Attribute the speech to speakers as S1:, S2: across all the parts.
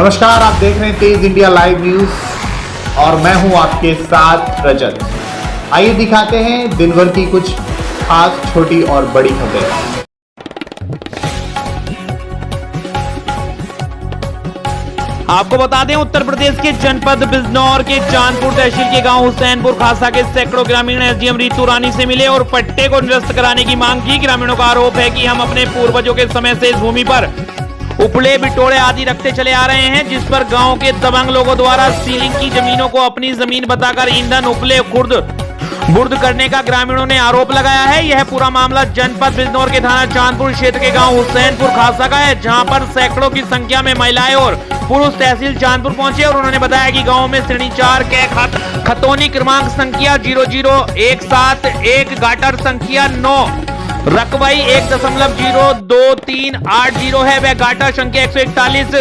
S1: नमस्कार, आप देख रहे हैं तेज इंडिया लाइव न्यूज और मैं हूं आपके साथ रजत। आइए दिखाते हैं दिन भर की कुछ खास छोटी और बड़ी खबरें।
S2: आपको बता दें, उत्तर प्रदेश के जनपद बिजनौर के चांदपुर तहसील के गांव हुसैनपुर खासा के सैकड़ों ग्रामीण एसडीएम रीतू रानी से मिले और पट्टे को निरस्त कराने की मांग की। ग्रामीणों का आरोप है कि हम अपने पूर्वजों के समय से इस भूमि पर उपले बिटोड़े आदि रखते चले आ रहे हैं, जिस पर गांव के दबंग लोगों द्वारा सीलिंग की जमीनों को अपनी जमीन बताकर ईंधन उपले खुर्द बुर्द करने का ग्रामीणों ने आरोप लगाया है। यह पूरा मामला जनपद बिजनौर के थाना चांदपुर क्षेत्र के गांव हुसैनपुर खासा का है, जहां पर सैकड़ों की संख्या में महिलाएं और पुरुष तहसील चांदपुर पहुंचे और उन्होंने बताया कि गांव में श्रेणी 4 के खतौनी क्रमांक संख्या 00171 गाटर संख्या 9 रकबई 1.02380 है। वह गाटर संख्या 141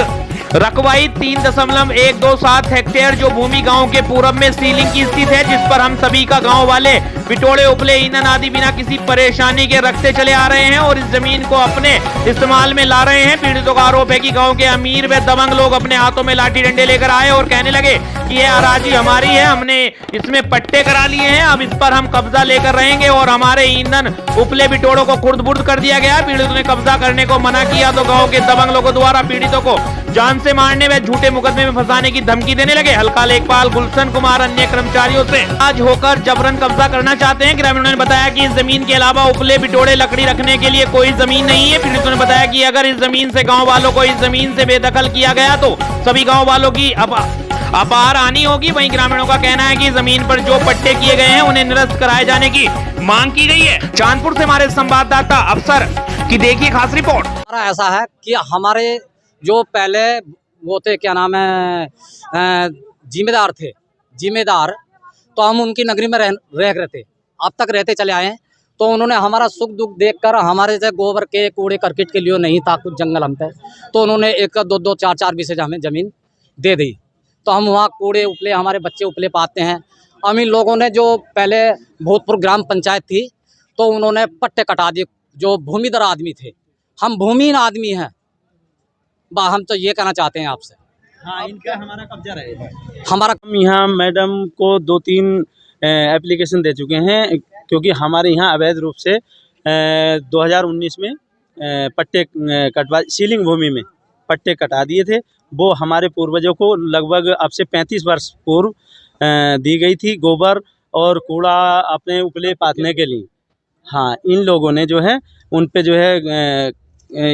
S2: रकबई 3.127 हेक्टेयर जो भूमि गांव के पूरब में सीलिंग की स्थित है, जिस पर हम सभी का गांव वाले बिटोड़े उपले ईंधन आदि बिना किसी परेशानी के रखते चले आ रहे हैं और इस जमीन को अपने इस्तेमाल में ला रहे हैं। पीड़ितों का आरोप है कि गांव के अमीर व दबंग लोग अपने हाथों में लाठी डंडे लेकर आए और कहने लगे कि यह अराजी हमारी है, हमने इसमें पट्टे करा लिए हैं, अब इस पर हम कब्जा लेकर रहेंगे और हमारे ईंधन उपले बिटोड़ों को खुर्द बुर्द कर दिया गया। पीड़ितों ने कब्जा करने को मना किया तो गाँव के दबंग लोगों द्वारा पीड़ितों को जान से मारने व झूठे मुकदमे में फंसाने की धमकी देने लगे। हल्का लेखपाल गुलशन कुमार अन्य कर्मचारियों से आज होकर जबरन कब्जा करना चाहते हैं। ग्रामीणों ने बताया कि इस जमीन के अलावा उपले बिटोड़े लकड़ी रखने के लिए कोई जमीन नहीं है। पीड़ितों ने बताया कि अगर इस जमीन से गांव वालों को इस जमीन से बेदखल किया गया तो सभी गांव वालों की अपार हानि होगी। वहीं ग्रामीणों का कहना है कि जमीन पर जो पट्टे किए गए हैं उन्हें निरस्त कराए जाने की मांग की गई है। चांदपुर से हमारे संवाददाता अफसर की देखिए खास रिपोर्ट।
S3: ऐसा है कि हमारे जो पहले वो थे, क्या नाम है, जिम्मेदार थे, जिम्मेदार, तो हम उनकी नगरी में रह रहे थे, अब तक रहते चले आए हैं। तो उन्होंने हमारा सुख दुख देखकर हमारे से गोबर के कूड़े करकट के लिए नहीं था कुछ जंगल हम पे, तो उन्होंने 1 2 4 बीसे हमें ज़मीन दे दी। तो हम वहाँ कूड़े उपले, हमारे बच्चे उपले पाते हैं। हम इन लोगों ने जो पहले भूतपूर्व ग्राम पंचायत थी तो उन्होंने पट्टे कटा दिए। जो भूमिधर आदमी थे, हम भूमिहीन आदमी हैं, हम तो ये कहना चाहते हैं आपसे।
S4: हाँ, इनका हमारा कब्जा रहेगा।
S3: हमारा
S4: यहाँ मैडम को 2-3 एप्लीकेशन दे चुके हैं, क्योंकि हमारे यहाँ अवैध रूप से 2019 में पट्टे कटवा सीलिंग भूमि में पट्टे कटा दिए थे। वो हमारे पूर्वजों को लगभग अब से 35 वर्ष पूर्व दी गई थी, गोबर और कूड़ा अपने उपले पातने के लिए। हाँ, इन लोगों ने जो है उन पे जो है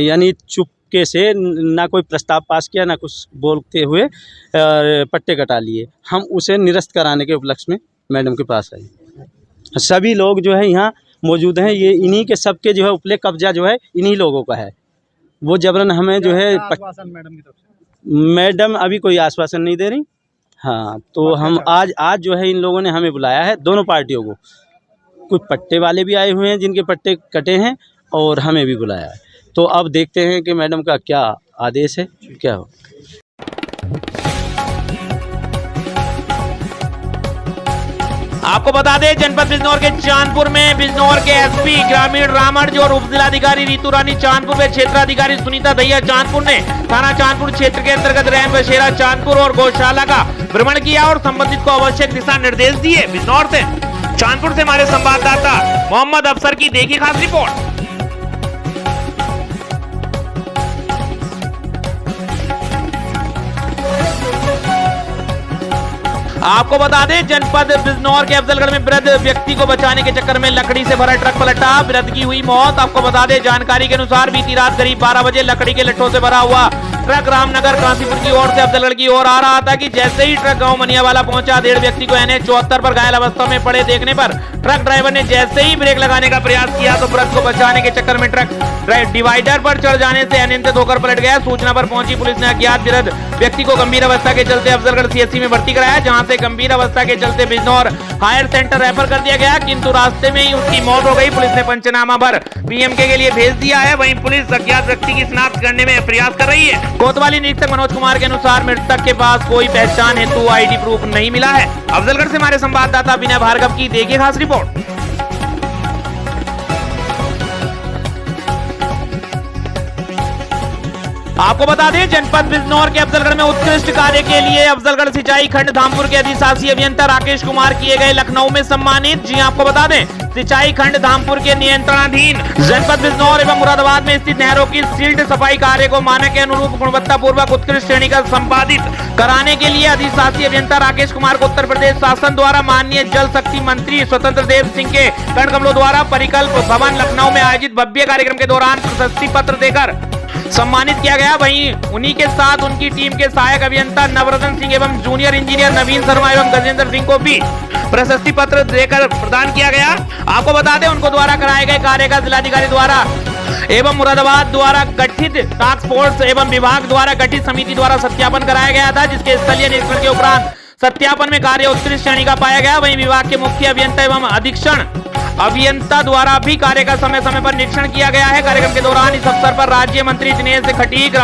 S4: यानी चुपके से ना कोई प्रस्ताव पास किया, ना कुछ बोलते हुए पट्टे कटा लिए। हम उसे निरस्त कराने के उपलक्ष्य में मैडम के पास आए। सभी लोग जो है यहाँ मौजूद हैं, ये इन्हीं के सबके जो है उपले कब्जा जो है इन्हीं लोगों का है। वो जबरन हमें जो है मैडम की तरफ से मैडम अभी कोई आश्वासन नहीं दे रही। हाँ, तो हम आज जो है इन लोगों ने हमें बुलाया है, दोनों पार्टियों को। कुछ पट्टे वाले भी आए हुए हैं जिनके पट्टे कटे हैं और हमें भी बुलाया है। तो अब देखते हैं कि मैडम का क्या आदेश है, क्या हो।
S2: आपको बता दें, जनपद बिजनौर के चांदपुर में बिजनौर के एसपी ग्रामीण रामर्ज और उप जिलाधिकारी रीतू रानी चांदपुर व क्षेत्राधिकारी सुनीता दहिया चांदपुर ने थाना चांदपुर क्षेत्र के अंतर्गत रैन बसेरा चांदपुर और गौशाला का भ्रमण किया और संबंधित को आवश्यक दिशा निर्देश दिए। बिजनौर से चांदपुर से हमारे संवाददाता मोहम्मद अफसर की देखिए खास रिपोर्ट। आपको बता दें, जनपद बिजनौर के अफजलगढ़ में वृद्ध व्यक्ति को बचाने के चक्कर में लकड़ी से भरा ट्रक पलटा, वृद्ध की हुई मौत। आपको बता दें, जानकारी के अनुसार बीती रात करीब 12 बजे लकड़ी के लट्ठों से भरा हुआ ट्रक रामनगर काशीपुर की ओर से अफजलगढ़ की ओर आ रहा था कि जैसे ही ट्रक गांव मनियावाला पहुंचा, 1.5 व्यक्ति को NH 74 पर घायल अवस्था में पड़े देखने पर ट्रक ड्राइवर ने जैसे ही ब्रेक लगाने का प्रयास किया तो वृद्ध को बचाने के चक्कर में ट्रक डिवाइडर पर चढ़ जाने से अनियंत्रित होकर पलट गया। सूचना पर पहुंची पुलिस ने अज्ञात वृद्ध व्यक्ति को गंभीर अवस्था के चलते अफजलगढ़ CHC में भर्ती कराया, जहां से गंभीर अवस्था के चलते बिजनौर हायर सेंटर रेफर कर दिया गया, किंतु रास्ते में ही उसकी मौत हो गई। पुलिस ने पंचनामा भर PMK के लिए भेज दिया है। वहीं पुलिस अज्ञात व्यक्ति की शिनाख्त करने में प्रयास कर रही है। कोतवाली निरीक्षक मनोज कुमार के अनुसार मृतक के पास कोई पहचान हेतु ID प्रूफ नहीं मिला है। अफजलगढ़ से हमारे संवाददाता विनय भार्गव की देखिए खास रिपोर्ट। आपको बता दें जनपद बिजनौर के अफजलगढ़ में उत्कृष्ट कार्य के लिए अफजलगढ़ सिंचाई खंड धामपुर के अधिशासी अभियंता राकेश कुमार किए गए लखनऊ में सम्मानित। जी आपको बता दें सिंचाई खंड धामपुर के नियंत्रणाधीन जनपद बिजनौर एवं मुरादाबाद में स्थित नहरों की सील्ड सफाई कार्य को मानक के अनुरूप गुणवत्ता पूर्वक उत्कृष्ट श्रेणी का संपादित कराने के लिए अधिशासी अभियंता राकेश कुमार को उत्तर प्रदेश शासन द्वारा माननीय जल शक्ति मंत्री स्वतंत्र देव सिंह के कर्ण कमलों द्वारा परिकल्प भवन लखनऊ में आयोजित भव्य कार्यक्रम के दौरान प्रशस्ति पत्र देकर सम्मानित किया गया। वहीं उन्हीं के साथ उनकी टीम के सहायक अभियंता नवरत्न सिंह एवं जूनियर इंजीनियर नवीन शर्मा एवं गजेंद्र सिंह को भी प्रशस्ति पत्र देकर प्रदान किया गया। आपको बता दें उनको द्वारा कराए गए कार्य का जिलाधिकारी द्वारा एवं मुरादाबाद द्वारा गठित टास्क फोर्स एवं विभाग द्वारा गठित समिति द्वारा सत्यापन कराया गया था, जिसके स्थलीय निरीक्षण के उपरांत सत्यापन में कार्य उत्कृष्ट श्रेणी का पाया गया। वहीं विभाग के मुख्य अभियंता एवं अधीक्षण अभियंता द्वारा भी कार्य का समय समय पर निरीक्षण किया गया है। कार्यक्रम के दौरान इस अवसर पर राज्य मंत्री दिनेश खटीक,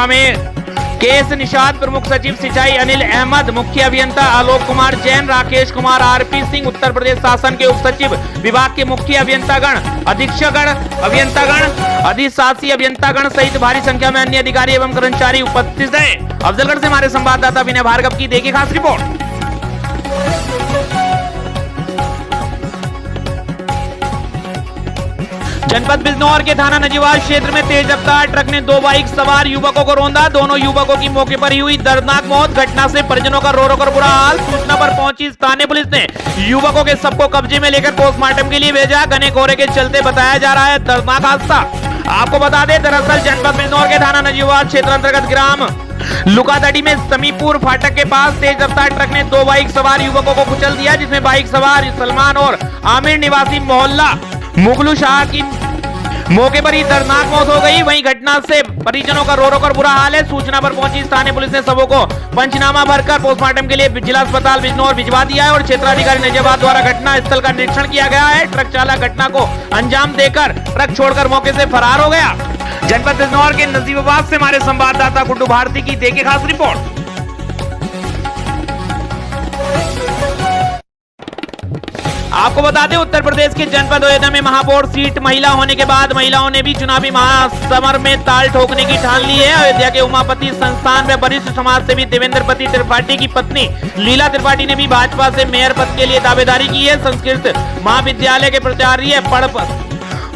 S2: केस निषाद, प्रमुख सचिव सिंचाई अनिल अहमद, मुख्य अभियंता आलोक कुमार जैन, राकेश कुमार, आरपी सिंह, उत्तर प्रदेश शासन के उप सचिव, विभाग के मुख्य अभियंतागण, अधीक्षकगण, अभियंतागण, अधिशासी अभियंतागण सहित भारी संख्या में अन्य अधिकारी एवं कर्मचारी उपस्थित है। अफजलगढ़ से हमारे संवाददाता विनय भार्गव की देखिए खास रिपोर्ट। जनपद बिजनौर के थाना नजीवाल क्षेत्र में तेज रफ्तार ट्रक ने 2 बाइक सवार युवकों को रौंदा। दोनों युवकों की मौके पर ही हुई दर्दनाक मौत। घटना से परिजनों का रो रो कर बुरा हाल। सूचना पर पहुंची स्थानीय पुलिस ने युवकों के शव को कब्जे में लेकर पोस्टमार्टम के लिए भेजा। घने कोहरे के चलते बताया जा रहा है दर्दनाक हादसा। आपको बता दें दरअसल जनपद बिजनौर के थाना नजीवाल क्षेत्र अंतर्गत ग्राम लुकादड़ी में समीपुर फाटक के पास तेज रफ्तार ट्रक ने 2 बाइक सवार युवकों को कुचल दिया, जिसमें बाइक सवार सलमान और आमिर निवासी मोहल्ला मुगलू शाह की मौके पर ही दर्दनाक मौत हो गई। वहीं घटना से परिजनों का रो रो कर बुरा हाल है। सूचना पर पहुंची स्थानीय पुलिस ने शवों को पंचनामा भरकर पोस्टमार्टम के लिए जिला अस्पताल बिजनौर भिजवा दिया है और क्षेत्राधिकारी नजीबाद द्वारा घटना स्थल का निरीक्षण किया गया है। ट्रक चालक घटना को अंजाम देकर ट्रक छोड़कर मौके से फरार हो गया। जनपद बिजनौर के नजीबाबाद से हमारे संवाददाता गुड्डू भारती की देखिए खास रिपोर्ट। आपको बता दें उत्तर प्रदेश के जनपद अयोध्या में महापौर सीट महिला होने के बाद महिलाओं ने भी चुनावी महासमर में ताल ठोकने की ठान ली है। अयोध्या के उमापति संस्थान में वरिष्ठ समाज सेवी देवेंद्र पति त्रिपाठी की पत्नी लीला त्रिपाठी ने भी भाजपा से मेयर पद के लिए दावेदारी की है। संस्कृत महाविद्यालय के प्राचार्य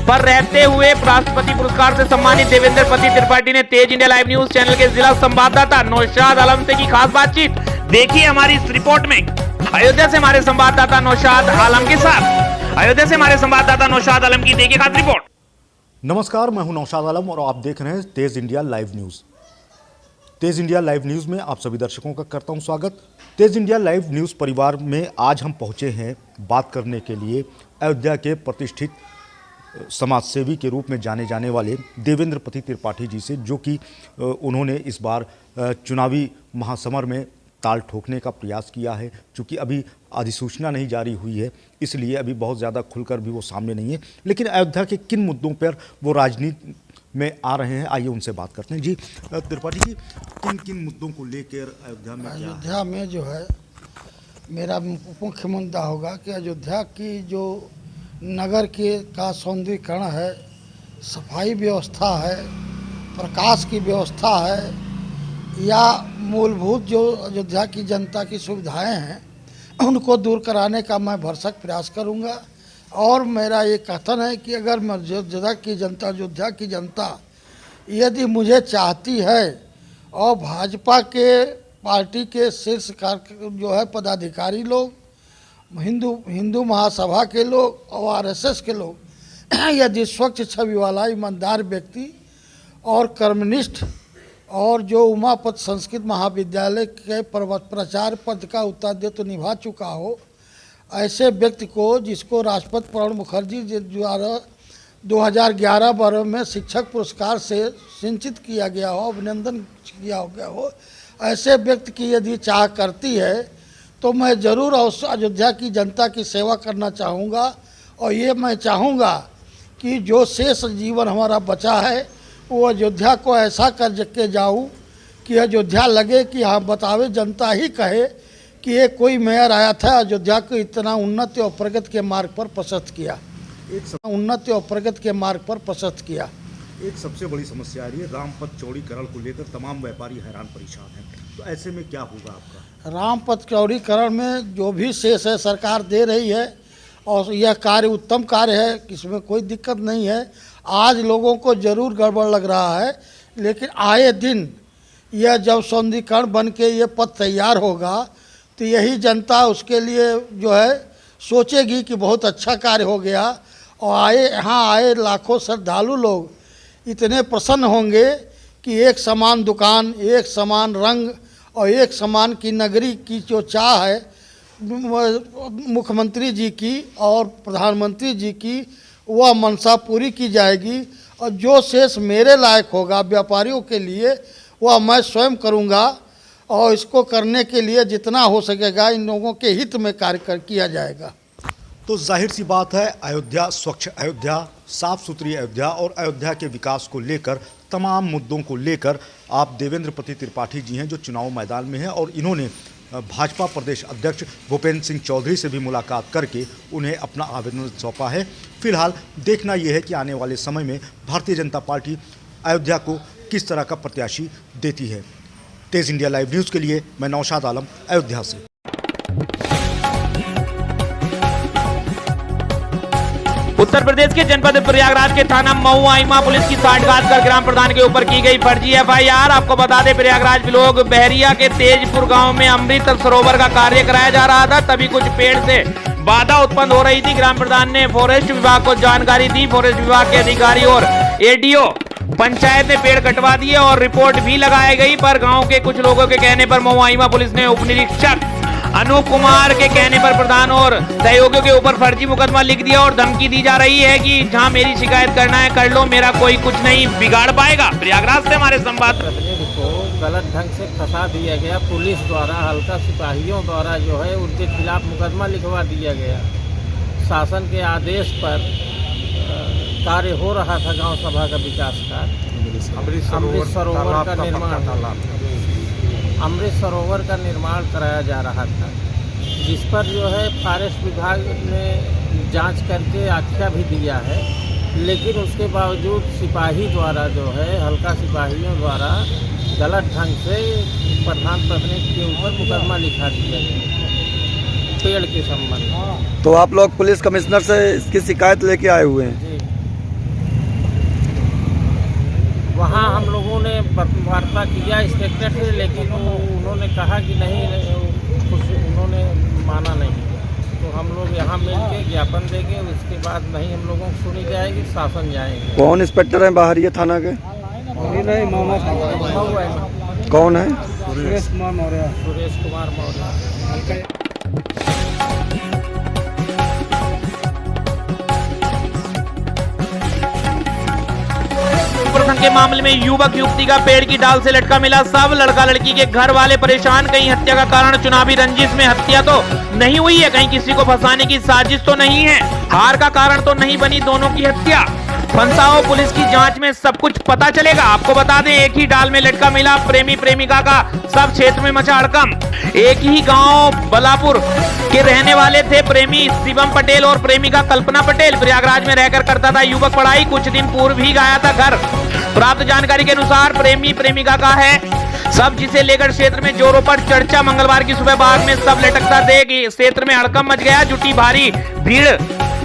S2: पर रहते हुए राष्ट्रपति पुरस्कार से सम्मानित देवेंद्र पति त्रिपाठी ने तेज इंडिया लाइव न्यूज चैनल के जिला संवाददाता नौशाद आलम से की खास बातचीत। देखिए हमारी इस रिपोर्ट में अयोध्या से हमारे संवाददाता नौशाद आलम के साथ। अयोध्या से हमारे संवाददाता नौशाद आलम की देखिए खास रिपोर्ट।
S5: नमस्कार, मैं हूं नौशाद आलम और आप देख रहे हैं तेज इंडिया लाइव न्यूज़। तेज इंडिया लाइव न्यूज़ में आप सभी दर्शकों का करता हूं स्वागत। तेज इंडिया लाइव न्यूज़ परिवार में आज हम पहुंचे हैं बात करने के लिए अयोध्या के प्रतिष्ठित समाज सेवी के रूप में जाने जाने वाले देवेंद्र पति त्रिपाठी जी से, जो कि उन्होंने इस बार चुनावी महासमर में ताल ठोकने का प्रयास किया है। चूँकि अभी अधिसूचना नहीं जारी हुई है, इसलिए अभी बहुत ज़्यादा खुलकर भी वो सामने नहीं है, लेकिन अयोध्या के किन मुद्दों पर वो राजनीति में आ रहे हैं, आइए उनसे बात करते हैं। जी त्रिपाठी जी, किन किन मुद्दों को लेकर अयोध्या में
S6: जो है मेरा मुख्य मुद्दा होगा कि अयोध्या की जो नगर के का सौंदर्यीकरण है, सफाई व्यवस्था है, प्रकाश की व्यवस्था है, या मूलभूत जो अयोध्या की जनता की सुविधाएं हैं उनको दूर कराने का मैं भरसक प्रयास करूंगा। और मेरा ये कथन है कि अगर अयोध्या की जनता यदि मुझे चाहती है और भाजपा के पार्टी के शीर्ष जो है पदाधिकारी लोग, हिंदू महासभा के लोग और आरएसएस के लोग यदि स्वच्छ छवि वाला ईमानदार व्यक्ति और कर्मनिष्ठ और जो उमापत संस्कृत महाविद्यालय के प्राचार्य पद का उत्तरदायित्व तो निभा चुका हो, ऐसे व्यक्ति को जिसको राष्ट्रपति प्रणब मुखर्जी द्वारा 2011 वर्ष में शिक्षक पुरस्कार से सिंचित किया गया हो, अभिनंदन किया गया हो, ऐसे व्यक्ति की यदि चाह करती है तो मैं ज़रूर अयोध्या की जनता की सेवा करना चाहूँगा। और ये मैं चाहूँगा कि जो शेष जीवन हमारा बचा है वो अयोध्या को ऐसा कर के जाऊँ कि अयोध्या लगे कि हाँ बतावे, जनता ही कहे कि ये कोई मेयर आया था अयोध्या को इतना उन्नति और प्रगति के मार्ग पर प्रशस्त किया, उन्नति और प्रगति के मार्ग पर प्रशस्त किया।
S5: एक सबसे बड़ी समस्या आ रही है रामपथ चौड़ीकरण को लेकर तमाम व्यापारी हैरान परेशान हैं, तो ऐसे में क्या होगा आपका?
S6: रामपथ चौड़ीकरण में जो भी शेष है सरकार दे रही है और यह कार्य उत्तम कार्य है, इसमें कोई दिक्कत नहीं है। आज लोगों को ज़रूर गड़बड़ लग रहा है, लेकिन आए दिन यह जब सौंदर्यीकरण बन के ये पथ तैयार होगा तो यही जनता उसके लिए जो है सोचेगी कि बहुत अच्छा कार्य हो गया, और यहाँ आए लाखों श्रद्धालु लोग इतने प्रसन्न होंगे कि एक समान दुकान, एक समान रंग और एक समान की नगरी की जो चाह है मुख्यमंत्री जी की और प्रधानमंत्री जी की, वह मनसा पूरी की जाएगी। और जो शेष मेरे लायक होगा व्यापारियों के लिए वह मैं स्वयं करूंगा, और इसको करने के लिए जितना हो सकेगा इन लोगों के हित में कार्य किया जाएगा।
S5: तो जाहिर सी बात है, अयोध्या स्वच्छ अयोध्या, साफ सुथरी अयोध्या और अयोध्या के विकास को लेकर तमाम मुद्दों को लेकर आप देवेंद्रपति त्रिपाठी जी हैं जो चुनाव मैदान में हैं, और इन्होंने भाजपा प्रदेश अध्यक्ष भूपेंद्र सिंह चौधरी से भी मुलाकात करके उन्हें अपना आवेदन सौंपा है। फिलहाल देखना यह है कि आने वाले समय में भारतीय जनता पार्टी अयोध्या को किस तरह का प्रत्याशी देती है। तेज इंडिया लाइव न्यूज़ के लिए मैं नौशाद आलम, अयोध्या से।
S2: उत्तर प्रदेश के जनपद प्रयागराज के थाना मऊ आइमा पुलिस की सांठगांठ कर ग्राम प्रधान के ऊपर की गई फर्जी एफआईआर। आपको बता दें, प्रयागराज ब्लॉक बहरिया के तेजपुर गांव में अमृत सरोवर का कार्य कराया जा रहा था, तभी कुछ पेड़ से बाधा उत्पन्न हो रही थी। ग्राम प्रधान ने फॉरेस्ट विभाग को जानकारी दी। फॉरेस्ट विभाग के अधिकारी और एडीओ पंचायत ने पेड़ कटवा दिए और रिपोर्ट भी लगाई गई, पर गांव के कुछ लोगों के कहने पर मऊ आइमा पुलिस ने उप निरीक्षक अनूप कुमार के कहने पर प्रधान और सहयोगियों के ऊपर फर्जी मुकदमा लिख दिया और धमकी दी जा रही है कि जहां मेरी शिकायत करना है कर लो, मेरा कोई कुछ नहीं बिगाड़ पाएगा। प्रयागराज से हमारे संवाददाता
S7: को गलत ढंग से फंसा दिया गया, पुलिस द्वारा हल्का सिपाहियों द्वारा जो है उनके खिलाफ मुकदमा लिखवा दिया गया। शासन के आदेश पर कार्य हो रहा था गांव सभा का विकास का, अमृत सरोवर का निर्माण, अमृत सरोवर का निर्माण कराया जा रहा था, जिस पर जो है फॉरेस्ट विभाग ने जांच करके आख्या भी दिया है, लेकिन उसके बावजूद सिपाही द्वारा जो है हल्का सिपाहियों द्वारा गलत ढंग से प्रधान प्रतिनिधि के ऊपर मुकदमा लिखा दिया गया पेड़ के संबंध।
S8: तो आप लोग पुलिस कमिश्नर से इसकी शिकायत लेके आए हुए हैं?
S7: जी, वहाँ हम लोगों ने वार्ता किया इंस्पेक्टर से, लेकिन उन्होंने कहा कि नहीं, कुछ उन्होंने माना नहीं। तो हम लोग यहाँ मिल के ज्ञापन देंगे, उसके बाद नहीं हम लोगों को सुनी जाएगी, शासन जाएंगे।
S8: कौन इंस्पेक्टर हैं बाहर ये थाना के? कौन है?
S7: सुरेश कुमार मौर्य।
S2: प्रसंग के मामले में युवक युवती का पेड़ की डाल से लटका मिला। सब लड़का लड़की के घर वाले परेशान। कहीं हत्या का कारण चुनावी रंजिश में हत्या तो नहीं हुई है, कहीं किसी को फंसाने की साजिश तो नहीं है, हार का कारण तो नहीं बनी दोनों की हत्या। फंसाओ, पुलिस की जांच में सब कुछ पता चलेगा। आपको बता दें, एक ही डाल में लटका मिला प्रेमी प्रेमिका का सब क्षेत्र में मचा हड़कंप। एक ही गांव बलापुर के रहने वाले थे प्रेमी शिवम पटेल और प्रेमिका कल्पना पटेल। प्रयागराज में रहकर करता था युवक पढ़ाई, कुछ दिन पूर्व ही गया था घर। प्राप्त जानकारी के अनुसार प्रेमी प्रेमिका का है सब, जिसे लेकर क्षेत्र में जोरों पर चर्चा। मंगलवार की सुबह बाग में सब लटकता देख क्षेत्र में हड़कंप मच गया। जुटी भारी भीड़।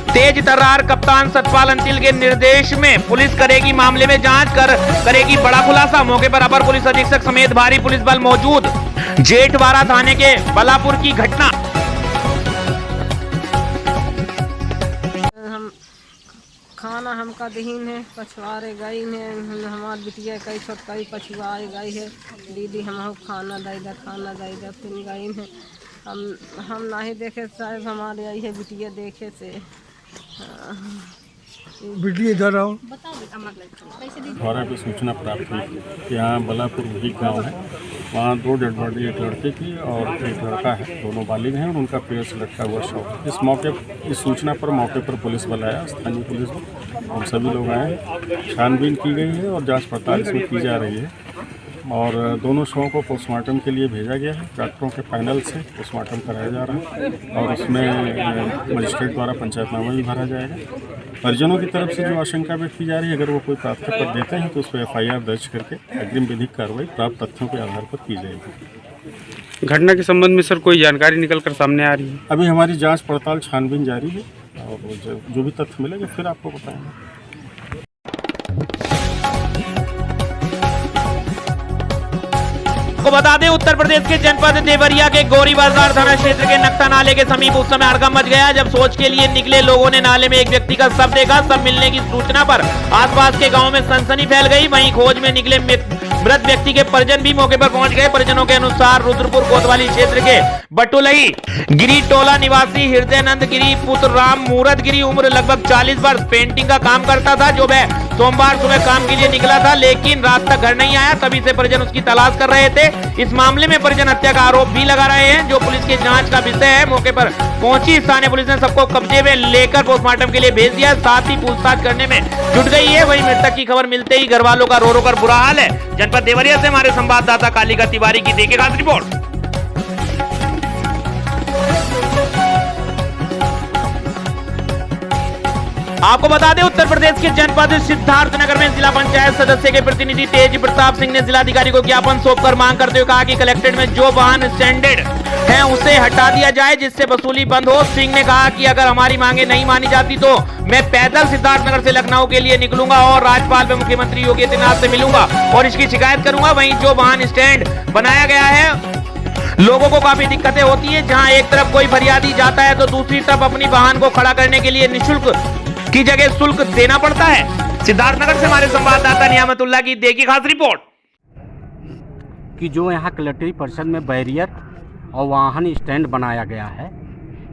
S2: तेज तर्रार कप्तान सतपाल अंतिल के निर्देश में पुलिस करेगी मामले में जांच करेगी बड़ा खुलासा। मौके पर अपर पुलिस अधीक्षक समेत भारी पुलिस बल मौजूद। जेठवाड़ा थाने के बलापुर की घटना।
S9: हम खाना हमका दहीन है, पछुआरे गई है, हमार बिटिया कई छोटका पछुआरे गई है, दीदी हम खाना दे फिर गई है। हम नहीं देखे साहब, हमारे आई है बिटिया देखे से
S6: बिटिया इधर आओ।
S10: हमारे को सूचना प्राप्त हुई कि यहाँ बलापुर भी गांव है, वहाँ 2 डेड बॉडी, एक लड़के की और एक लड़का है, दोनों बालिग हैं और उनका पेड़ से लटका हुआ शव। इस सूचना पर मौके पर पुलिस बल आया, स्थानीय पुलिस बल, हम सभी लोग आए, छानबीन की गई है और जांच पड़ताल इसमें की जा रही है और दोनों शवों को पोस्टमार्टम के लिए भेजा गया है। डॉक्टरों के पैनल से पोस्टमार्टम कराया जा रहा है और उसमें मजिस्ट्रेट द्वारा पंचायतनामा भी भरा जाएगा परिजनों की तरफ से जो आशंका व्यक्त की जा रही है, अगर वो कोई प्रार्थना पत्र देते हैं तो उस पर FIR दर्ज करके अग्रिम विधिक कार्रवाई प्राप्त तथ्यों के आधार पर की जाएगी।
S11: घटना के संबंध में सर कोई जानकारी निकल कर सामने आ रही है?
S10: अभी हमारी जांच पड़ताल छानबीन जारी है और जो भी तथ्य मिलेंगे फिर आपको बताएंगे।
S2: आपको बता दें, उत्तर प्रदेश के जनपद देवरिया के गौरी बाजार थाना क्षेत्र के नक्ता नाले के समीप उस समय हड़कंप मच गया जब सोच के लिए निकले लोगों ने नाले में एक व्यक्ति का शव देखा। शव मिलने की सूचना पर आसपास के गांव में सनसनी फैल गई। वहीं खोज में निकले मृत व्यक्ति के परिजन भी मौके पर पहुंच गए। परिजनों के अनुसार रुद्रपुर कोतवाली क्षेत्र के बटुलई गिरी टोला निवासी हृदयानंद गिरी पुत्र राम मूरत गिरी उम्र लगभग 40 वर्ष पेंटिंग का काम करता था, जो वह सोमवार सुबह काम के लिए निकला था लेकिन रात तक घर नहीं आया। तभी से परिजन उसकी तलाश कर रहे थे। इस मामले में परिजन हत्या का आरोप भी लगा रहे हैं, जो पुलिस की जांच का विषय है। मौके पर पहुंची स्थानीय पुलिस ने सबको कब्जे में लेकर पोस्टमार्टम के लिए भेज दिया, साथ ही पूछताछ करने में जुट गई है। वहीं मृतक की खबर मिलते ही घर वालों का रो रो कर बुरा हाल है। जनपद देवरिया से हमारे संवाददाता कालिका तिवारी की देखिए खास रिपोर्ट। आपको बता दें, उत्तर प्रदेश के जनपद सिद्धार्थनगर में जिला पंचायत सदस्य के प्रतिनिधि तेज प्रताप सिंह ने जिलाधिकारी को ज्ञापन सौंपकर मांग करते हुए कहा कि कलेक्ट्रेट में जो वाहन स्टैंडर्ड है उसे हटा दिया जाए जिससे वसूली बंद हो। सिंह ने कहा कि अगर हमारी मांगे नहीं मानी जाती तो मैं पैदल सिद्धार्थनगर से लखनऊ के लिए निकलूंगा और राज्यपाल व मुख्यमंत्री योगी आदित्यनाथ से मिलूंगा और इसकी शिकायत करूंगा। वहीं जो वाहन स्टैंड बनाया गया है, लोगों को काफी दिक्कतें होती है, जहां एक तरफ कोई फरियादी जाता है तो दूसरी तरफ अपनी वाहन को खड़ा करने के लिए निःशुल्क की जगह शुल्क देना पड़ता है। सिद्धार्थनगर से हमारे संवाददाता नियामतुल्लाह की देखिए खास रिपोर्ट।
S3: कि जो यहाँ कलेक्ट्रेट परिषद में बैरियर और वाहन स्टैंड बनाया गया है,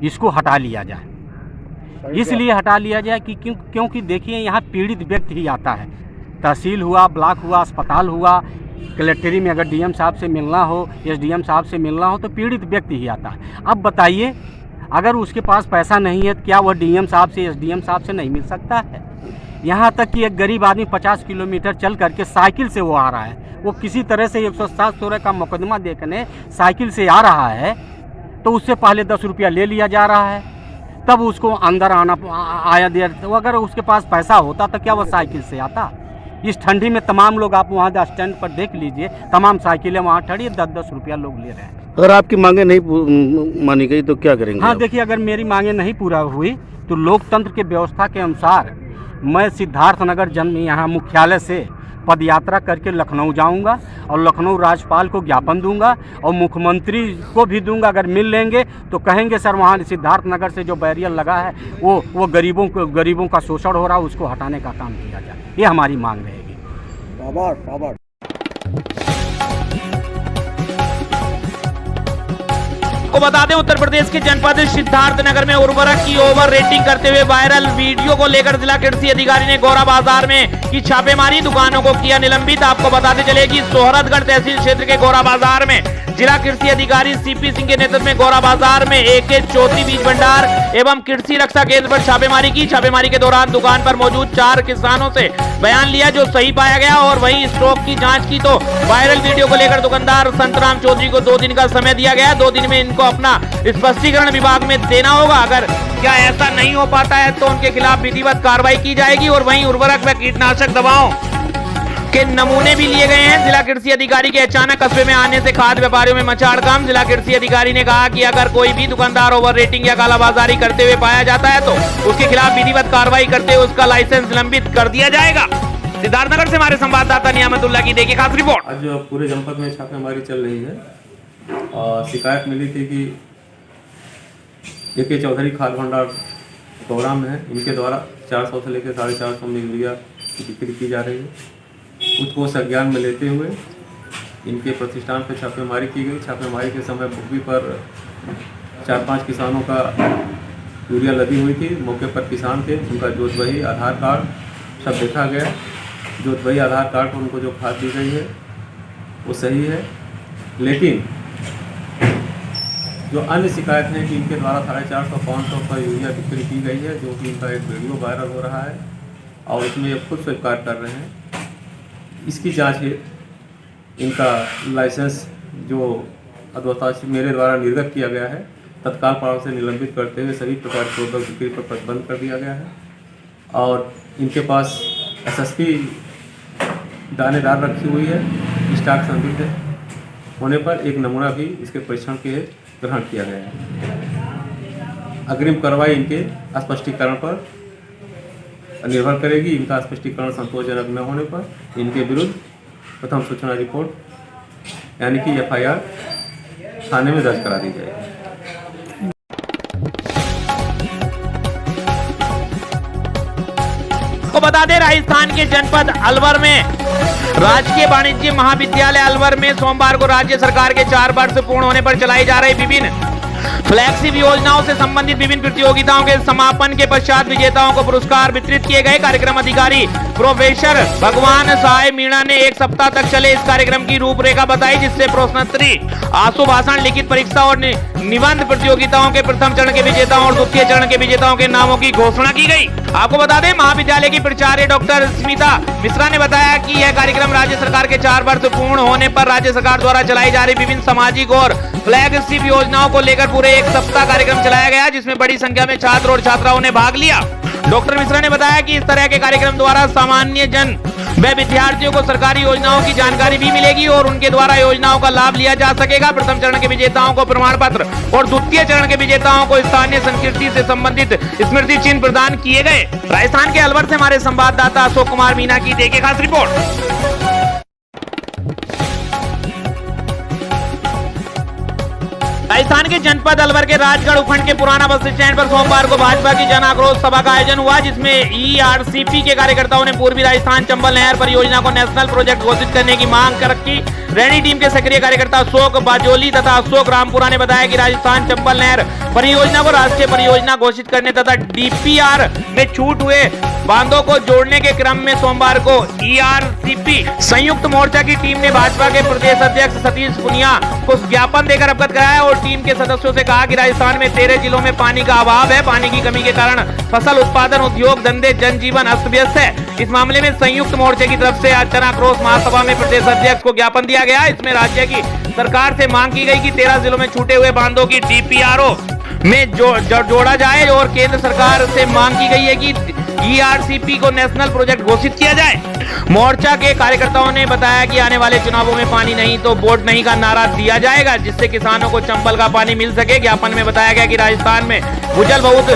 S3: इसको हटा लिया जाए। इसलिए हटा लिया जाए कि क्योंकि देखिए यहाँ पीड़ित व्यक्ति ही आता है। तहसील हुआ, ब्लॉक हुआ, अस्पताल हुआ, कलेक्ट्रेट में अगर DM साहब से मिलना हो, SDM साहब से मिलना हो तो पीड़ित व्यक्ति ही आता है। अब बताइए, अगर उसके पास पैसा नहीं है तो क्या वह DM साहब से, SDM साहब से नहीं मिल सकता है? यहाँ तक कि एक गरीब आदमी 50 किलोमीटर चल करके साइकिल से वो आ रहा है, वो किसी तरह से 107 का मुकदमा देखने साइकिल से आ रहा है तो उससे पहले 10 रुपया ले लिया जा रहा है, तब उसको अंदर आया देर। तो अगर उसके पास पैसा होता तो क्या वह साइकिल से आता? इस ठंडी में तमाम लोग, आप वहाँ स्टैंड पर देख लीजिए, तमाम साइकिलें वहाँ खड़ी, 10-10 रुपया लोग ले रहे हैं।
S8: अगर आपकी मांगे नहीं मानी गई तो क्या करेंगे?
S3: हाँ देखिए, अगर मेरी मांगे नहीं पूरा हुई तो लोकतंत्र के व्यवस्था के अनुसार मैं सिद्धार्थनगर जन्म यहाँ मुख्यालय से पदयात्रा करके लखनऊ जाऊंगा और लखनऊ राज्यपाल को ज्ञापन दूंगा और मुख्यमंत्री को भी दूंगा। अगर मिल लेंगे तो कहेंगे सर वहाँ सिद्धार्थनगर से जो बैरियर लगा है वो गरीबों का शोषण हो रहा है, उसको हटाने का काम किया जाए। ये हमारी मांग रहेगी।
S2: को बता दें, उत्तर प्रदेश के जनपद सिद्धार्थनगर में उर्वरक की ओवर रेटिंग करते हुए वायरल वीडियो को लेकर जिला कृषि अधिकारी ने गौरा बाजार में की छापेमारी, दुकानों को किया निलंबित। आपको बताते चले कि सोहरतगढ़ तहसील क्षेत्र के गौरा बाजार में जिला कृषि अधिकारी CP सिंह के नेतृत्व में गौरा बाजार में AK चौधरी बीज भंडार एवं कृषि रक्षा केंद्र पर छापेमारी की। छापेमारी के दौरान दुकान पर मौजूद 4 किसानों से बयान लिया जो सही पाया गया और वहीं स्टॉक की जांच की तो वायरल वीडियो को लेकर दुकानदार संतराम चौधरी को 2 दिन का समय दिया गया। 2 दिन में इनको अपना स्पष्टीकरण विभाग में देना होगा। अगर क्या ऐसा नहीं हो पाता है तो उनके खिलाफ विधिवत कार्रवाई की जाएगी। और वहीं उर्वरक व कीटनाशक दवाओं के नमूने भी लिए गए हैं। जिला कृषि अधिकारी के अचानक कस्बे में आने से खाद्य व्यापारियों में मचा हड़कंप। जिला कृषि अधिकारी ने कहा कि अगर कोई भी दुकानदार ओवर रेटिंग या कालाबाजारी करते हुए पाया जाता है तो उसके खिलाफ विधिवत कार्रवाई करते हुए उसका लाइसेंस निलंबित कर दिया जाएगा। सिद्धार्थनगर से हमारे संवाददाता नियामतुल्लाह की देखिए खास रिपोर्ट।
S12: आज पूरे जनपद में छापेमारी चल रही है और शिकायत मिली थी कि AK चौधरी खाद्य भंडार गौरा में है, इनके द्वारा 400 से लेकर 450 में यूरिया की बिक्री की जा रही है। उसको संज्ञान में लेते हुए इनके प्रतिष्ठान पर छापेमारी की गई। छापेमारी के समय बुग्गी पर 4-5 किसानों का यूरिया लदी हुई थी। मौके पर किसान थे, उनका जोतबही आधार कार्ड सब देखा गया। जोतबही आधार कार्ड पर उनको जो खाद दी गई है वो सही है, लेकिन जो अन्य शिकायत है कि इनके द्वारा 450-500 पर यूरिया बिक्री की गई है, जो कि इनका एक वीडियो वायरल हो रहा है और इसमें ये खुद स्वीकार कर रहे हैं। इसकी जांच है, इनका लाइसेंस जो अधोताश मेरे द्वारा निर्गत किया गया है, तत्काल प्रभाव से निलंबित करते हुए सभी प्रकार की बिक्री पर प्रतिबंध कर दिया गया है। और इनके पास SSP दानेदार रखी हुई है। स्टॉक संदिग्ध होने पर एक नमूना भी इसके परीक्षण के ग्रहण किया गया है। अग्रिम कार्रवाई इनके स्पष्टीकरण पर निर्भर करेगी। इनका स्पष्टीकरण संतोषजनक न होने पर इनके विरुद्ध प्रथम सूचना रिपोर्ट यानी कि FIR थाने में दर्ज करा दी जाएगी।
S2: को बता दें, राजस्थान के जनपद अलवर में राजकीय वाणिज्य महाविद्यालय अलवर में सोमवार को राज्य सरकार के 4 वर्ष पूर्ण होने पर चलाई जा रही विभिन्न फ्लैगशिप योजनाओं से संबंधित विभिन्न प्रतियोगिताओं के समापन के पश्चात विजेताओं को पुरस्कार वितरित किए गए। कार्यक्रम अधिकारी प्रोफेसर भगवान साय मीणा ने 1 सप्ताह तक चले इस कार्यक्रम की रूपरेखा बताई, जिससे प्रश्नोत्तरी, आशु भाषण, लिखित परीक्षा और निबंध प्रतियोगिताओं के प्रथम चरण के विजेताओं और द्वितीय चरण के विजेताओं के नामों की घोषणा की गई। आपको बता दें, महाविद्यालय की प्राचार्य डॉक्टर स्मिता मिश्रा ने बताया कि यह कार्यक्रम राज्य सरकार के 4 वर्ष पूर्ण होने पर राज्य सरकार द्वारा चलाई जा रही विभिन्न सामाजिक और फ्लैगशिप योजनाओं को लेकर पूरे 1 सप्ताह कार्यक्रम चलाया गया, जिसमें बड़ी संख्या में छात्र और छात्राओं ने भाग लिया। डॉक्टर मिश्रा ने बताया कि इस तरह के कार्यक्रम द्वारा सामान्य जन व विद्यार्थियों को सरकारी योजनाओं की जानकारी भी मिलेगी और उनके द्वारा योजनाओं का लाभ लिया जा सकेगा। प्रथम चरण के विजेताओं को प्रमाण पत्र और द्वितीय चरण के विजेताओं को स्थानीय संस्कृति से संबंधित स्मृति चिन्ह प्रदान किए गए। राजस्थान के अलवर से हमारे संवाददाता अशोक कुमार मीना की देखिए खास रिपोर्ट। राजस्थान के जनपद अलवर के राजगढ़ उपखंड के पुराना बस स्टैंड पर सोमवार को भाजपा की जन आक्रोश सभा का आयोजन हुआ, जिसमें ERCP के कार्यकर्ताओं ने पूर्वी राजस्थान चंबल नहर परियोजना को नेशनल प्रोजेक्ट घोषित करने की मांग कर रखी। रैनी टीम के सक्रिय कार्यकर्ता अशोक बाजोली तथा अशोक रामपुरा ने बताया कि राजस्थान चंबल नहर परियोजना को राष्ट्रीय परियोजना घोषित करने तथा DPR में छूट हुए बांधों को जोड़ने के क्रम में सोमवार को ERCP संयुक्त मोर्चा की टीम ने भाजपा के प्रदेश अध्यक्ष सतीश पुनिया को ज्ञापन देकर अवगत कराया और टीम के सदस्यों से कहा कि राजस्थान में 13 जिलों में पानी का अभाव है। पानी की कमी के कारण फसल उत्पादन, उद्योग धंधे, जनजीवन अस्त व्यस्त है। इस मामले में संयुक्त मोर्चे की तरफ से आज जन आक्रोश महासभा में प्रदेश अध्यक्ष को ज्ञापन दिया गया। इसमें राज्य की सरकार से मांग की गई कि 13 जिलों में छूटे हुए बांधों की DPRO में जोड़ा जाए और केंद्र सरकार से मांग की गई है कि ERCP को नेशनल प्रोजेक्ट घोषित किया जाए। मोर्चा के कार्यकर्ताओं ने बताया कि आने वाले चुनावों में पानी नहीं तो वोट नहीं का नारा दिया जाएगा, जिससे किसानों को चंबल का पानी मिल सके। ज्ञापन में बताया गया कि राजस्थान में भूजल बहुत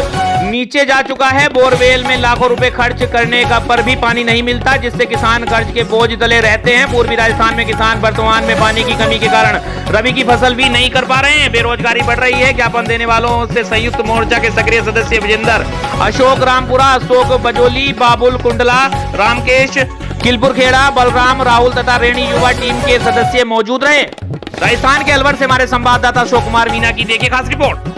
S2: नीचे जा चुका है। बोरवेल में लाखों रुपए खर्च करने का पर भी पानी नहीं मिलता, जिससे किसान कर्ज के बोझ तले रहते हैं। पूर्वी राजस्थान में किसान वर्तमान में पानी की कमी के कारण रबी की फसल भी नहीं कर पा रहे हैं। बेरोजगारी बढ़ रही है। ज्ञापन देने वालों से संयुक्त मोर्चा के सक्रिय सदस्य विजेंद्र, अशोक रामपुरा, अशोक बजोली, बाबुल कुंडला, रामकेश किलपुर खेड़ा, बलराम, राहुल तथा रेणी युवा टीम के सदस्य मौजूद रहे। राजस्थान के अलवर से हमारे संवाददाता अशोक कुमार मीना की देखिए खास रिपोर्ट।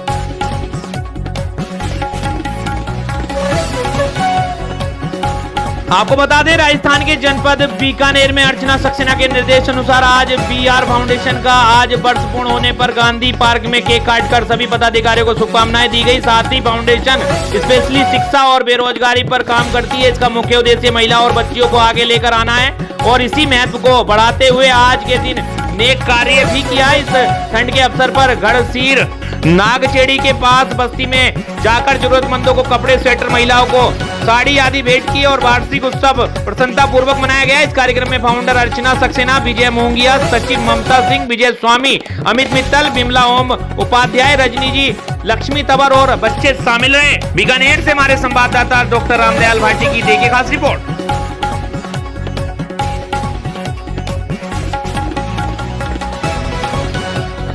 S2: आपको बता दें, राजस्थान के जनपद बीकानेर में अर्चना सक्सेना के निर्देश अनुसार आज BR फाउंडेशन का आज वर्ष पूर्ण होने पर गांधी पार्क में केक काटकर सभी पदाधिकारियों को शुभकामनाएं दी गई। साथ ही फाउंडेशन स्पेशली शिक्षा और बेरोजगारी पर काम करती है। इसका मुख्य उद्देश्य महिला और बच्चियों को आगे लेकर आना है और इसी महत्व को बढ़ाते हुए आज के दिन नेक कार्य भी किया। इस ठंड के अवसर पर गढ़सीर नागचेड़ी के पास बस्ती में जाकर जरूरतमंदों को कपड़े, स्वेटर, महिलाओं को साड़ी आदि भेंट की और वार्षिक उत्सव प्रसन्नता पूर्वक मनाया गया। इस कार्यक्रम में फाउंडर अर्चना सक्सेना, विजय मोंगिया, सचिव ममता सिंह, विजय स्वामी, अमित मित्तल, बिमला ओम उपाध्याय, रजनी जी, लक्ष्मी तंवर और बच्चे शामिल रहे। बीकानेर से हमारे संवाददाता डॉक्टर रामदयाल भाटी की देखिए खास रिपोर्ट।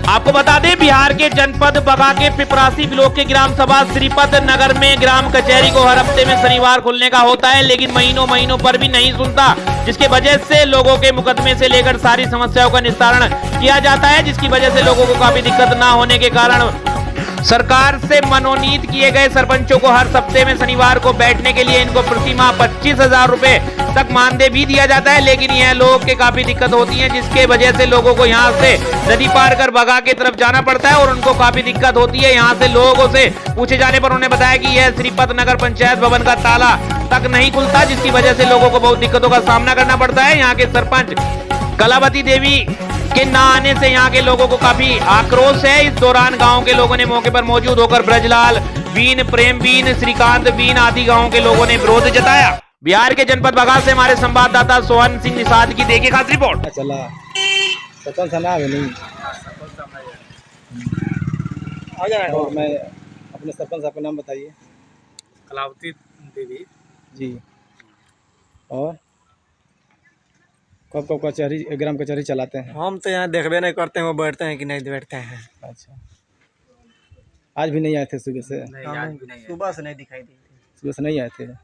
S2: आपको बता दें, बिहार के जनपद बगा के पिपरासी ब्लॉक के ग्राम सभा श्रीपत नगर में ग्राम कचहरी को हर हफ्ते में शनिवार खुलने का होता है, लेकिन महीनों पर भी नहीं सुनता, जिसके वजह से लोगों के मुकदमे से लेकर सारी समस्याओं का निस्तारण किया जाता है, जिसकी वजह से लोगों को काफी दिक्कत ना होने के कारण सरकार से मनोनीत किए गए सरपंचों को हर सप्ताह में शनिवार को बैठने के लिए इनको प्रति माह 25,000 रुपए तक मानदेय भी दिया जाता है। लेकिन यह लोगों के काफी दिक्कत होती है, जिसके वजह से लोगों को यहाँ से नदी पार कर बगा की तरफ जाना पड़ता है और उनको काफी दिक्कत होती है। यहाँ से लोगों से पूछे जाने पर उन्होंने बताया कि यह श्रीपत नगर पंचायत भवन का ताला तक नहीं खुलता, जिसकी वजह से लोगों को बहुत दिक्कतों का सामना करना पड़ता है। यहाँ के सरपंच कलावती देवी के ना आने से यहाँ के लोगों को काफी आक्रोश है। इस दौरान गांव के लोगों ने मौके पर मौजूद होकर ब्रजलाल बीन, प्रेम बीन, श्रीकांत बीन आदि गांव के लोगों ने विरोध जताया। बिहार के जनपद बघा से हमारे संवाददाता सोहन सिंह निषाद की देखिए खास रिपोर्ट।
S4: चला सरपंच ना है नहीं आ जाए। और मैं अपने सरपंच साहब का नाम बताइए।
S7: कलावती देवी
S4: जी। और कब कब कचहरी ग्राम कचहरी चलाते हैं?
S8: हम तो यहाँ देखबे नहीं करते हैं, वो बैठते हैं कि नहीं बैठते हैं।
S4: अच्छा, आज भी नहीं आए थे सुबह से?
S7: नहीं, आज भी नहीं है।
S8: सुबह से नहीं दिखाई दी,
S4: सुबह से नहीं आए थे।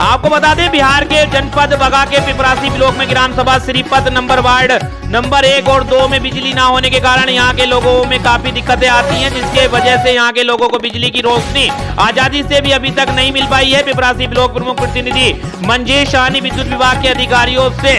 S2: आपको बता दें बिहार के जनपद बघा के पिपरासी ब्लॉक में ग्राम सभा श्रीपत नंबर वार्ड नंबर 1 और 2 में बिजली ना होने के कारण यहाँ के लोगों में काफी दिक्कतें आती हैं, जिसके वजह से यहाँ के लोगों को बिजली की रोशनी आजादी से भी अभी तक नहीं मिल पाई है। पिपरासी ब्लॉक प्रमुख प्रतिनिधि मंजेश शाह ने विद्युत विभाग के अधिकारियों से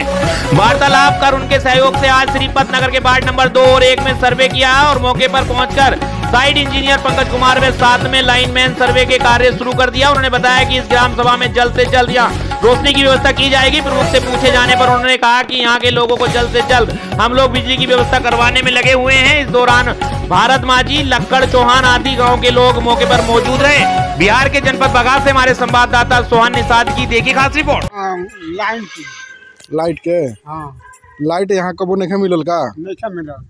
S2: वार्तालाप कर उनके सहयोग से आज श्रीपत नगर के वार्ड नंबर 2 और 1 में सर्वे किया है और मौके पर पहुंचकर साइड इंजीनियर पंकज कुमार व साथ में लाइनमैन सर्वे के कार्य शुरू कर दिया। उन्होंने बताया कि इस ग्राम सभा में जल्द से जल्द यहाँ रोशनी की व्यवस्था की जाएगी। प्रमुख से पूछे जाने पर उन्होंने कहा कि यहाँ के लोगों को जल्द से जल्द हम लोग बिजली की व्यवस्था करवाने में लगे हुए हैं। इस दौरान भारत माझी, लक्कड़ चौहान आदि गाँव के लोग मौके पर मौजूद रहे। बिहार के जनपद बघा से हमारे संवाददाता सोहन निषाद की देखिए खास रिपोर्ट।
S13: लाइट के लाइट यहाँ कबो नहीं मिलल का?
S6: नहीं मिला।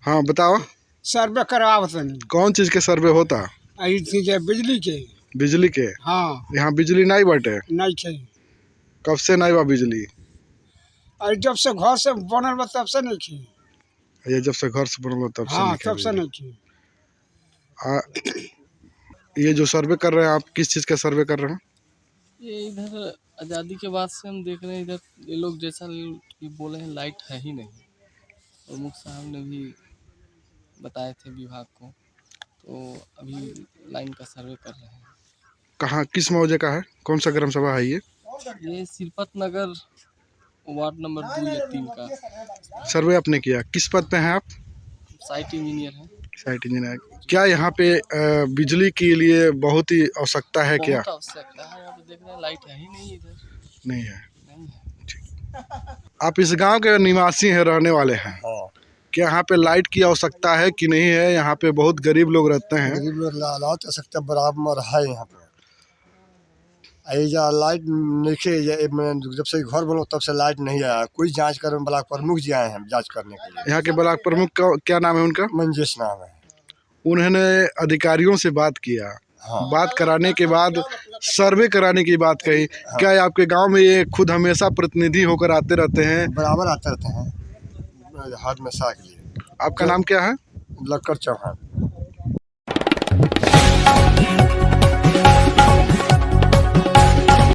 S13: हाँ बताओ।
S6: सर्वे करवावत नहीं।
S13: कौन चीज के सर्वे होता?
S6: बिजली के।
S13: बिजली के?
S6: हाँ।
S13: यहाँ बिजली नहीं बटे?
S6: नहीं थे।
S13: कब से नहीं बा बिजली?
S6: अरे जब से घर से बनल बा तब से नहीं थी।
S13: ये जब से घर से बनल बा तब से?
S6: हाँ, तब से नहीं थी।
S13: ये जो सर्वे कर रहे हैं आप, किस चीज का सर्वे कर रहे हैं?
S14: ये इधर आज़ादी के बाद से हम देख रहे हैं, इधर ये लोग जैसा ये बोले हैं लाइट है ही नहीं। प्रमुख साहब ने भी बताए थे विभाग को, तो अभी लाइन का सर्वे कर रहे हैं।
S13: कहाँ, किस मौजे का है? कौन सा ग्राम सभा है ये?
S14: ये श्रीपत नगर वार्ड नंबर 2 या 3 का
S13: सर्वे आपने किया। किस पद पे हैं आप?
S14: साइट इंजीनियर है।
S13: Site engineer. क्या यहाँ पे बिजली के लिए बहुत ही आवश्यकता है? क्या
S14: आवश्यकता है? यहाँ पे देख रहे हैं लाइट है ही नहीं इधर।
S13: नहीं है। आप इस गांव के निवासी हैं, रहने वाले हैं? क्या यहाँ पे लाइट की आवश्यकता है कि नहीं है? यहाँ पे बहुत गरीब लोग रहते हैं।
S6: गरीब लोग आवश्यकता बराबर है यहाँ पे। लाइट नहीं, जब से घर बनो तब से लाइट नहीं आया। कोई जांच करने ब्लॉक प्रमुख जी आए हैं जांच करने के लिए।
S13: यहाँ के ब्लॉक प्रमुख का क्या नाम है उनका?
S6: मंजेश नाम है।
S13: उन्होंने अधिकारियों से बात किया। हाँ। बात कराने के बाद सर्वे कराने की बात कही। हाँ। क्या आपके गांव में ये खुद हमेशा प्रतिनिधि होकर आते रहते हैं?
S6: बराबर आते रहते हैं हर हमेशा के लिए।
S13: आपका नाम क्या है?
S6: लक्कड़ चौहान।